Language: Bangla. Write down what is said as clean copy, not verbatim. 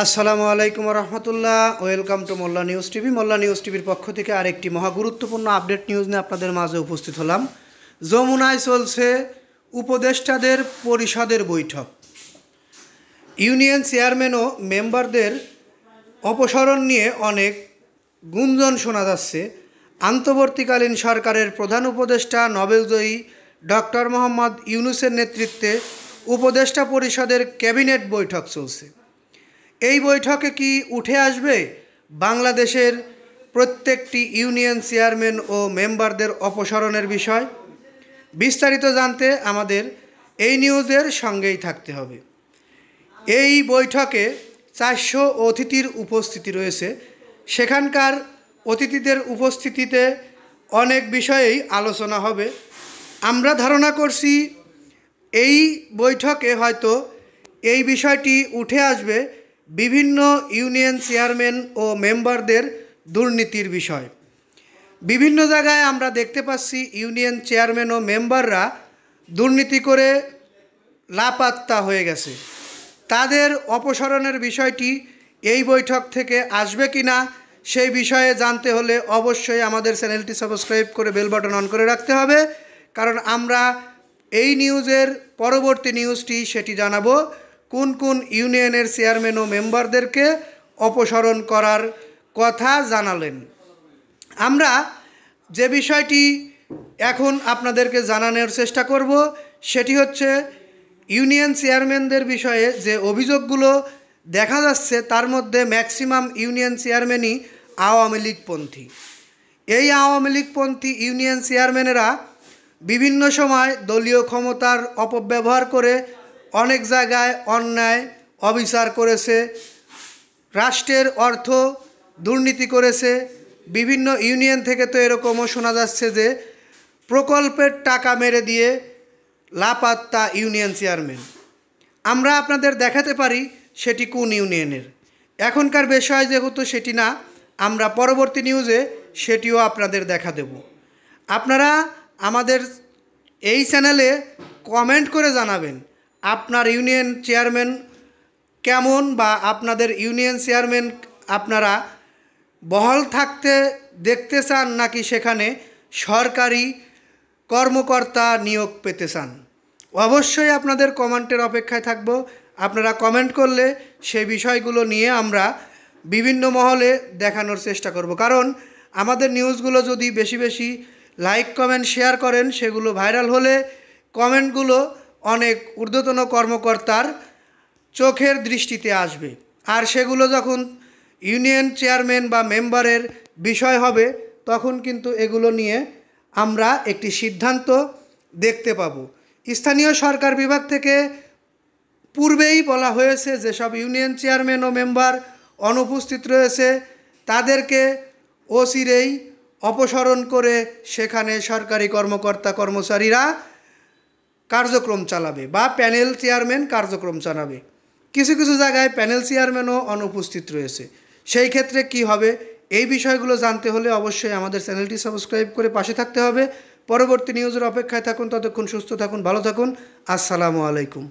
আসসালামু আলাইকুম রহমতুল্লাহ। Welcome to Molla news TV. Molla news টিভির পক্ষ থেকে আরেকটি মহা গুরুত্বপূর্ণ আপডেট নিউজ নিয়ে আপনাদের মাঝে উপস্থিত হলাম। যমুনায় চলছে উপদেষ্টাদের পরিষদের বৈঠক। ইউনিয়ন চেয়ারম্যান ও মেম্বারদের অপসারণ নিয়ে অনেক গুঞ্জন শোনা যাচ্ছে। অন্তর্বর্তীকালীন সরকারের প্রধান উপদেষ্টা নোবেলজয়ী ডক্টর মোহাম্মদ ইউনূসের নেতৃত্বে উপদেষ্টা পরিষদের ক্যাবিনেট বৈঠক চলছে। এই বৈঠকে কি উঠে আসবে বাংলাদেশের প্রত্যেকটি ইউনিয়ন চেয়ারম্যান ও মেম্বারদের অপসারণের বিষয়? বিস্তারিত জানতে আমাদের এই নিউজের সঙ্গেই থাকতে হবে। এই বৈঠকে 400 অতিথির উপস্থিতি রয়েছে। সেখানকার অতিথিদের উপস্থিতিতে অনেক বিষয়েই আলোচনা হবে। আমরা ধারণা করছি এই বৈঠকে হয়তো এই বিষয়টি উঠে আসবে বিভিন্ন ইউনিয়ন চেয়ারম্যান ও মেম্বারদের দুর্নীতির বিষয়। বিভিন্ন জায়গায় আমরা দেখতে পাচ্ছি ইউনিয়ন চেয়ারম্যান ও মেম্বাররা দুর্নীতি করে লাপাত্তা হয়ে গেছে। তাদের অপসারণের বিষয়টি এই বৈঠক থেকে আসবে কি না সেই বিষয়ে জানতে হলে অবশ্যই আমাদের চ্যানেলটি সাবস্ক্রাইব করে বেল বাটন অন করে রাখতে হবে, কারণ আমরা এই নিউজের পরবর্তী নিউজটি সেটি জানাবো কোন কোন ইউনিয়নের চেয়ারম্যান ও মেম্বারদেরকে অপসারণ করার কথা জানালেন। আমরা যে বিষয়টি এখন আপনাদেরকে জানানোর চেষ্টা করব সেটি হচ্ছে ইউনিয়ন চেয়ারম্যানদের বিষয়ে যে অভিযোগগুলো দেখা যাচ্ছে তার মধ্যে ম্যাক্সিমাম ইউনিয়ন চেয়ারম্যানই আওয়ামী লীগপন্থী। এই আওয়ামী লীগপন্থী ইউনিয়ন চেয়ারম্যানেরা বিভিন্ন সময় দলীয় ক্ষমতার অপব্যবহার করে অনেক জায়গায় অন্যায় অবিচার করেছে, রাষ্ট্রের অর্থ দুর্নীতি করেছে। বিভিন্ন ইউনিয়ন থেকে তো এরকমও শোনা যাচ্ছে যে প্রকল্পের টাকা মেরে দিয়ে লাপাত্তা ইউনিয়ন চেয়ারম্যান। আমরা আপনাদের দেখাতে পারি সেটি কোন ইউনিয়নের। এখনকার বিষয় যেহেতু সেটি না, আমরা পরবর্তী নিউজে সেটিও আপনাদের দেখা দেব। আপনারা আমাদের এই চ্যানেলে কমেন্ট করে জানাবেন আপনার ইউনিয়ন চেয়ারম্যান কেমন, বা আপনাদের ইউনিয়ন চেয়ারম্যান আপনারা বহাল থাকতে দেখতে চান নাকি সেখানে সরকারি কর্মকর্তা নিয়োগ পেতে চান। অবশ্যই আপনাদের কমেন্টের অপেক্ষায় থাকব। আপনারা কমেন্ট করলে সেই বিষয়গুলো নিয়ে আমরা বিভিন্ন মহলে দেখানোর চেষ্টা করব, কারণ আমাদের নিউজগুলো যদি বেশি বেশি লাইক কমেন্ট শেয়ার করেন সেগুলো ভাইরাল হলে কমেন্টগুলো অনেক ঊর্ধ্বতন কর্মকর্তার চোখের দৃষ্টিতে আসবে, আর সেগুলো যখন ইউনিয়ন চেয়ারম্যান বা মেম্বারের বিষয় হবে তখন কিন্তু এগুলো নিয়ে আমরা একটি সিদ্ধান্ত দেখতে পাব। স্থানীয় সরকার বিভাগ থেকে পূর্বেই বলা হয়েছে যেসব ইউনিয়ন চেয়ারম্যান ও মেম্বার অনুপস্থিত রয়েছে তাদেরকে অচিরেই অপসারণ করে সেখানে সরকারি কর্মকর্তা কর্মচারীরা কার্যক্রম চালাবে বা প্যানেল চেয়ারম্যান কার্যক্রম চালাবে। কিছু কিছু জায়গায় প্যানেল চেয়ারম্যানও অনুপস্থিত রয়েছে। সেই ক্ষেত্রে কি হবে এই বিষয়গুলো জানতে হলে অবশ্যই আমাদের চ্যানেলটি সাবস্ক্রাইব করে পাশে থাকতে হবে। পরবর্তী নিউজের অপেক্ষায় থাকুন। ততক্ষণ সুস্থ থাকুন, ভালো থাকুন। আসসালামু আলাইকুম।